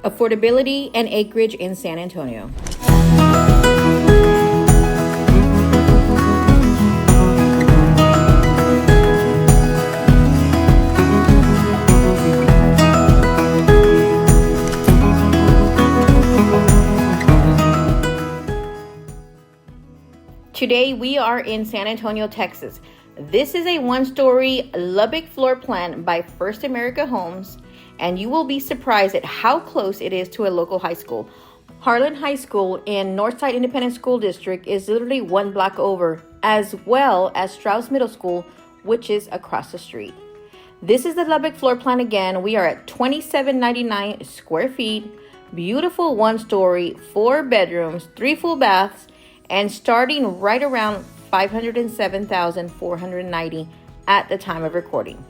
affordability, and acreage in San Antonio. Today we are in San Antonio, Texas. This is a one-story Lubbock floor plan by First America Homes, and you will be surprised at how close it is to a local high school. Harlan High School in Northside Independent School District is literally one block over, as well as Strauss Middle School, which is across the street. This is the Lubbock floor plan again. We are at 2799 square feet, beautiful one-story, 4 bedrooms, 3 full baths, and starting right around $507,490 at the time of recording.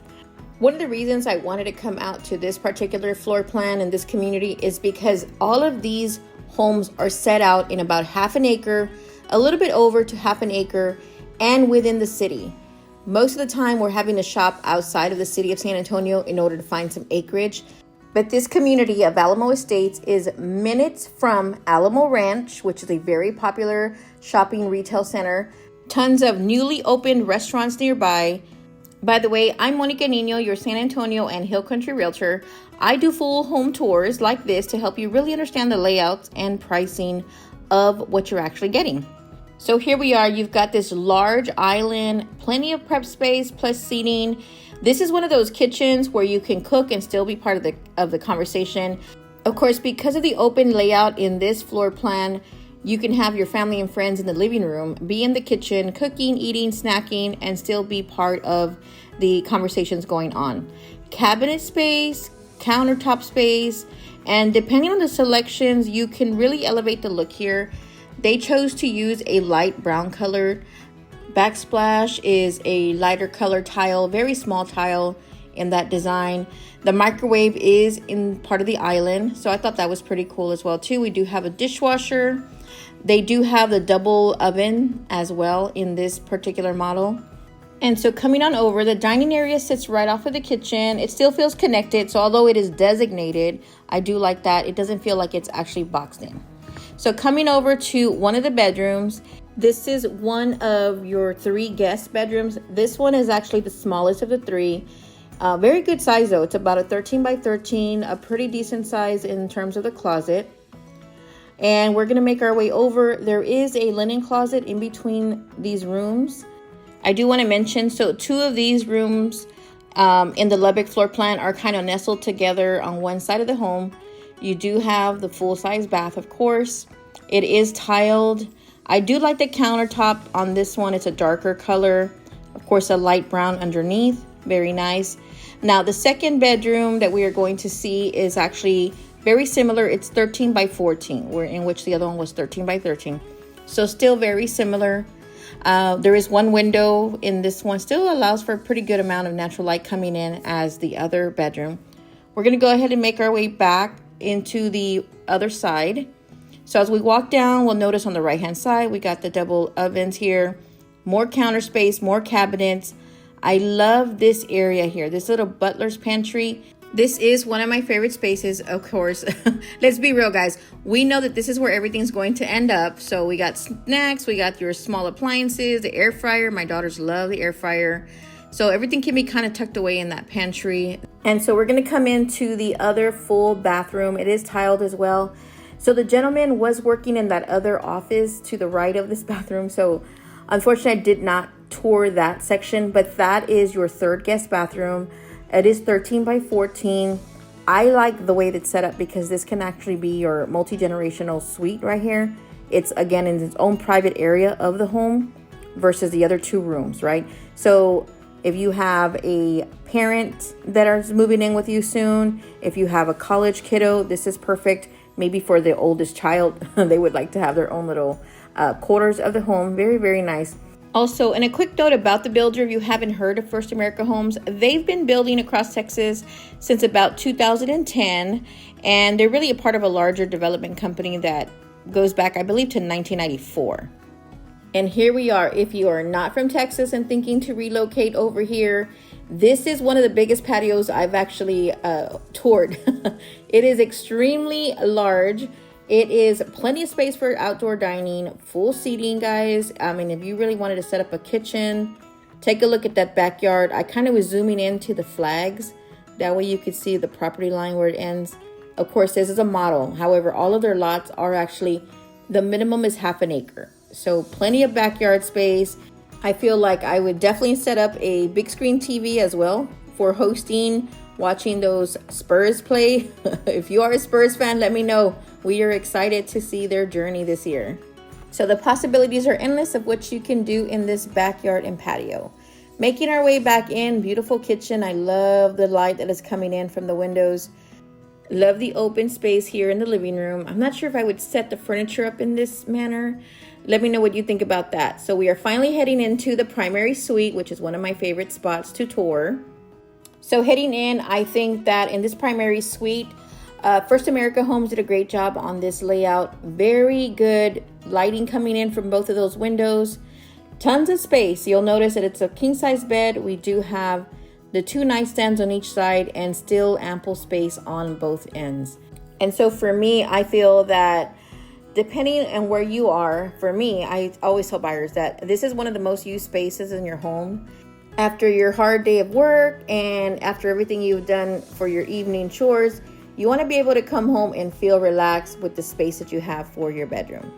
One of the reasons I wanted to come out to this particular floor plan in this community is because all of these homes are set out in about half an acre, a little bit over to half an acre, and within the city. Most of the time we're having to shop outside of the city of San Antonio in order to find some acreage. But this community of Alamo Estates is minutes from Alamo Ranch, which is a very popular shopping retail center. Tons of newly opened restaurants nearby. By the way, I'm Monica Nino, your San Antonio and Hill Country realtor. I do full home tours like this to help you really understand the layouts and pricing of what you're actually getting. So here we are. You've got this large island, plenty of prep space plus seating. This is one of those kitchens where you can cook and still be part of the conversation. Of course, because of the open layout in this floor plan, you can have your family and friends in the living room, be in the kitchen, cooking, eating, snacking, and still be part of the conversations going on. Cabinet space, countertop space, and depending on the selections, you can really elevate the look here. They chose to use a light brown color. Backsplash is a lighter color tile, very small tile in that design. The microwave is in part of the island, so I thought that was pretty cool as well too. We do have a dishwasher. They do have the double oven as well in this particular model. And so coming on over, the dining area sits right off of the kitchen. It still feels connected, so although it is designated, I do like that. It doesn't feel like it's actually boxed in. So coming over to one of the bedrooms, this is one of your 3 guest bedrooms. This one is actually the smallest of the 3. Very good size though. It's about a 13 by 13, a pretty decent size in terms of the closet. And we're gonna make our way over. There is a linen closet in between these rooms. I do wanna mention, so 2 of these rooms in the Lubbock floor plan are kind of nestled together on one side of the home. You do have the full-size bath, of course. It is tiled. I do like the countertop on this one. It's a darker color. Of course, a light brown underneath. Very nice. Now, the second bedroom that we are going to see is actually very similar. It's 13 by 14, in which the other one was 13 by 13. So still very similar. There is one window in this one. Still allows for a pretty good amount of natural light coming in as the other bedroom. We're going to go ahead and make our way back into the other side. So as we walk down, we'll notice on the right hand side, we got the double ovens here, more counter space, more cabinets. I love this area here, this little butler's pantry. This is one of my favorite spaces, of course. Let's be real, guys. We know that this is where everything's going to end up. So we got snacks, we got your small appliances, the air fryer. My daughters love the air fryer. So everything can be kind of tucked away in that pantry. And so we're going to come into the other full bathroom. It is tiled as well. So the gentleman was working in that other office to the right of this bathroom. So unfortunately, I did not tour that section, but that is your 3rd guest bathroom. It is 13 by 14. I like the way it's set up because this can actually be your multi-generational suite right here. It's again in its own private area of the home versus the other 2 rooms, right? So if you have a parent that is moving in with you soon, if you have a college kiddo, this is perfect. Maybe for the oldest child, they would like to have their own little quarters of the home. Very, very nice. Also, and a quick note about the builder, if you haven't heard of First America Homes, they've been building across Texas since about 2010, and they're really a part of a larger development company that goes back, I believe, to 1994. And here we are. If you are not from Texas and thinking to relocate over here, This is one of the biggest patios I've actually toured. It is extremely large. It is plenty of space for outdoor dining, full seating, guys. I mean, if you really wanted to set up a kitchen, take a look at that backyard. I kind of was zooming into the flags. That way you could see the property line where it ends. Of course, this is a model. However, all of their lots are actually, the minimum is half an acre. So plenty of backyard space. I feel like I would definitely set up a big screen TV as well for hosting, watching those Spurs play. If you are a Spurs fan, let me know. We are excited to see their journey this year. So the possibilities are endless of what you can do in this backyard and patio. Making our way back in, beautiful kitchen. I love the light that is coming in from the windows. Love the open space here in the living room. I'm not sure if I would set the furniture up in this manner. Let me know what you think about that. So we are finally heading into the primary suite, which is one of my favorite spots to tour. So heading in, I think that in this primary suite, First America Homes did a great job on this layout. Very good lighting coming in from both of those windows. Tons of space. You'll notice that it's a king size bed. We do have the 2 nightstands on each side and still ample space on both ends. And so for me, I feel that depending on where you are, for me, I always tell buyers that this is one of the most used spaces in your home. After your hard day of work and after everything you've done for your evening chores, you want to be able to come home and feel relaxed with the space that you have for your bedroom.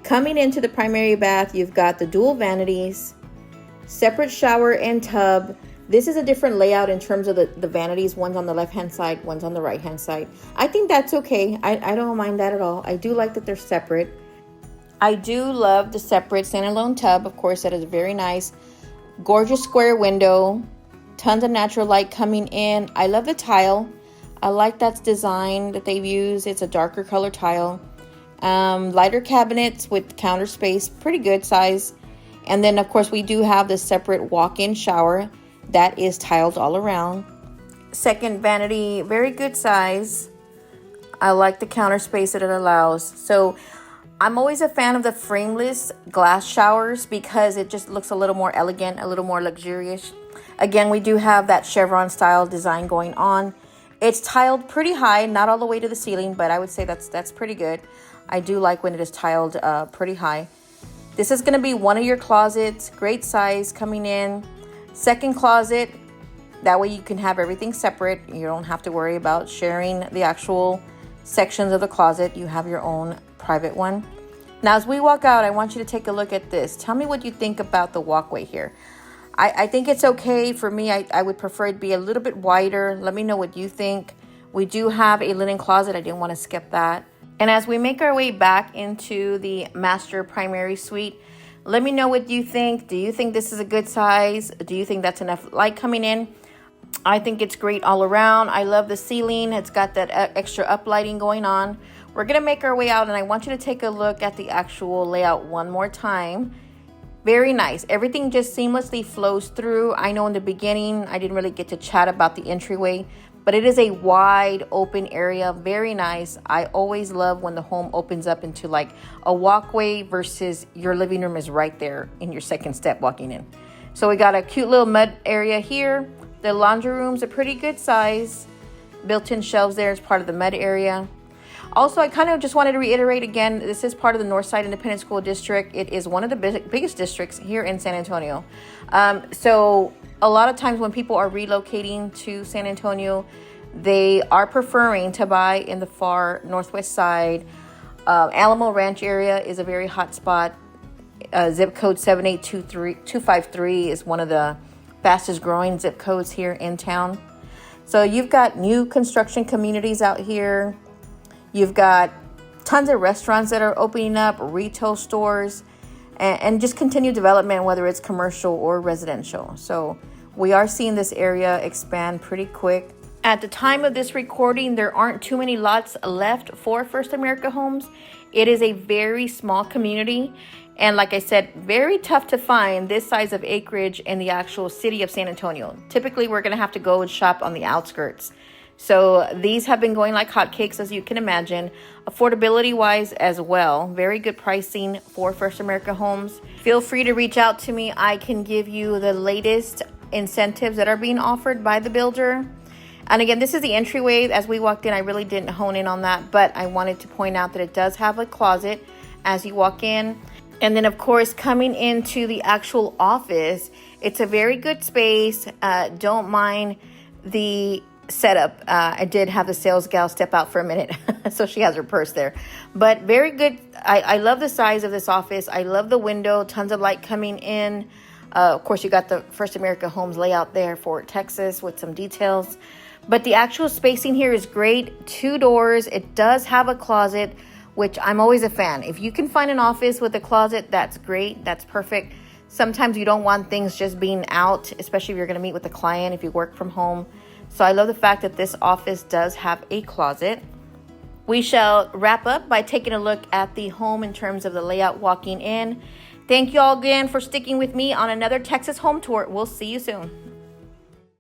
Coming into the primary bath, you've got the dual vanities, separate shower and tub. This is a different layout in terms of the vanities. One's on the left-hand side, one's on the right-hand side. I think that's okay. I don't mind that at all. I do like that they're separate. I do love the separate standalone tub. Of course, that is very nice. Gorgeous square window. Tons of natural light coming in. I love the tile. I like that design that they've used. It's a darker color tile. Lighter cabinets with counter space. Pretty good size. And then, of course, we do have the separate walk-in shower. That is tiled all around. Second vanity, very good size. I like the counter space that it allows. So I'm always a fan of the frameless glass showers because it just looks a little more elegant, a little more luxurious. Again, we do have that chevron style design going on. It's tiled pretty high, not all the way to the ceiling, but I would say that's pretty good. I do like when it is tiled pretty high. This is gonna be one of your closets, great size coming in. Second closet, that way you can have everything separate. You don't have to worry about sharing the actual sections of the closet. You have your own private one. Now, as we walk out, I want you to take a look at this. Tell me what you think about the walkway here. I think it's okay. For me, I would prefer it be a little bit wider. Let me know what you think. We do have a linen closet. I didn't want to skip that. And as we make our way back into the master primary suite, let me know what you think. Do you think this is a good size? Do you think that's enough light coming in? I think it's great all around. I love the ceiling. It's got that extra uplighting going on. We're going to make our way out, and I want you to take a look at the actual layout one more time. Very nice. Everything just seamlessly flows through. I know in the beginning, I didn't really get to chat about the entryway, but it is a wide open area. Very nice. I always love when the home opens up into like a walkway versus your living room is right there in your second step walking in. So we got a cute little mud area here. The laundry room's a pretty good size. Built-in shelves there as part of the mud area. Also, I kind of just wanted to reiterate again, this is part of the Northside Independent School District. It is one of the biggest districts here in San Antonio. So a lot of times when people are relocating to San Antonio, they are preferring to buy in the far northwest side. Alamo Ranch area is a very hot spot. Zip code 78253 is one of the fastest growing zip codes here in town. So you've got new construction communities out here. You've got tons of restaurants that are opening up, retail stores, and just continued development, whether it's commercial or residential. So we are seeing this area expand pretty quick. At the time of this recording, there aren't too many lots left for First America Homes. It is a very small community. And like I said, very tough to find this size of acreage in the actual city of San Antonio. Typically, we're going to have to go and shop on the outskirts. So these have been going like hotcakes, as you can imagine. Affordability wise as well, very good pricing for First America Homes. Feel free to reach out to me. I can give you the latest incentives that are being offered by the builder. And again, this is the entryway. As we walked in, I really didn't hone in on that, but I wanted to point out that it does have a closet as you walk in. And then, of course, coming into the actual office, it's a very good space. Don't mind the setup. I did have the sales gal step out for a minute, so she has her purse there. But very good. I love the size of this office. I love the window, tons of light coming in. Of course, you got the First America Homes layout there for Texas with some details. But the actual spacing here is great. 2 doors. It does have a closet, which I'm always a fan. If you can find an office with a closet, that's great. That's perfect. Sometimes you don't want things just being out, especially if you're going to meet with a client, if you work from home. So I love the fact that this office does have a closet. We shall wrap up by taking a look at the home in terms of the layout walking in. Thank you all again for sticking with me on another Texas home tour. We'll see you soon.